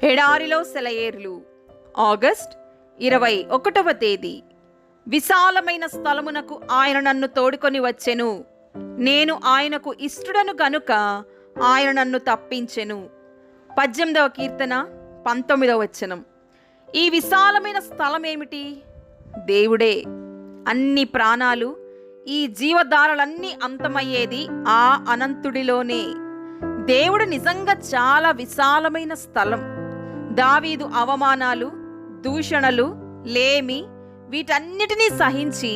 ఎడారిలో సెలయేర్లు. ఆగస్ట్ 21వ తేదీ. విశాలమైన స్థలమునకు ఆయన నన్ను తోడుకొని వచ్చెను. నేను ఆయనకు ఇష్టడను గనుక ఆయన నన్ను తప్పించెను. 18వ కీర్తన 19వ వచనం. ఈ విశాలమైన స్థలం ఏమిటి? దేవుడే. అన్ని ప్రాణాలు, ఈ జీవధారలన్నీ అంతమయ్యేది ఆ అనంతుడిలోనే. దేవుడు నిజంగా చాలా విశాలమైన స్థలం. దావీదు అవమానాలు, దూషణలు, లేమి వీటన్నిటినీ సహించి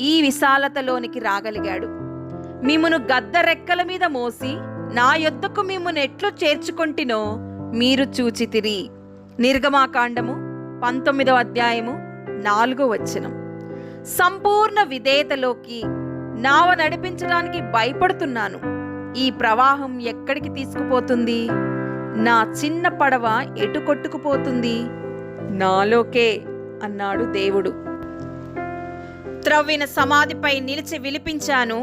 ఈ విశాలతలోనికి రాగలిగాడు. మిమ్మును గద్ద రెక్కల మీద మోసి నా యొద్దకు మిమ్మును ఎట్లు చేర్చుకొంటినో మీరు చూచితిరి. నిర్గమాకాండము 19వ అధ్యాయము 4వ వచనం. సంపూర్ణ విధేయతలోకి నావ నడిపించడానికి భయపడుతున్నాను. ఈ ప్రవాహం ఎక్కడికి తీసుకుపోతుంది? నా చిన్న పడవ ఎటు కొట్టుకుపోతుంది? నాలోకే అన్నాడు దేవుడు. త్రవ్విన సమాధిపై నిలిచి విలిపించాను.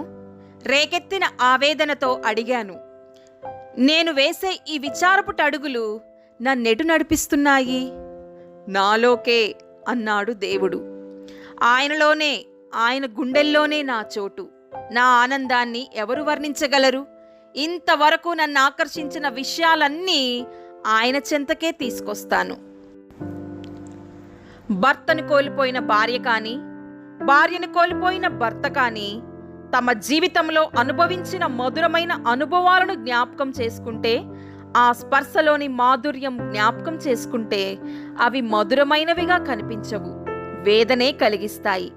రేకెత్తిన ఆవేదనతో అడిగాను. నేను వేసే ఈ విచారపుట అడుగులు నన్నెటు నడిపిస్తున్నాయి? నాలోకే అన్నాడు దేవుడు. ఆయనలోనే, ఆయన గుండెల్లోనే నా చోటు. నా ఆనందాన్ని ఎవరు వర్ణించగలరు? ఇంతవరకు నన్ను ఆకర్షించిన విషయాలన్నీ ఆయన చెంతకే తీసుకొస్తాను. భర్తను కోల్పోయిన భార్య కానీ, భార్యను కోల్పోయిన భర్త కానీ తమ జీవితంలో అనుభవించిన మధురమైన అనుభవాలను జ్ఞాపకం చేసుకుంటే, ఆ స్పర్శలోని మాధుర్యం జ్ఞాపకం చేసుకుంటే అవి మధురమైనవిగా కనిపించవు, వేదనే కలిగిస్తాయి.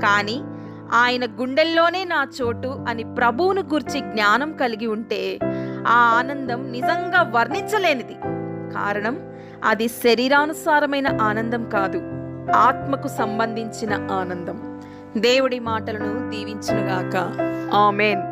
కానీ ఆయన గుండెల్లోనే నా చోటు అని ప్రభువును గూర్చి జ్ఞానం కలిగి ఉంటే ఆ ఆనందం నిజంగా వర్ణించలేనిది. కారణం అది శరీరానుసారమైన ఆనందం కాదు, ఆత్మకు సంబంధించిన ఆనందం. దేవుడి మాటలను దీవించునుగాక. ఆమేన్.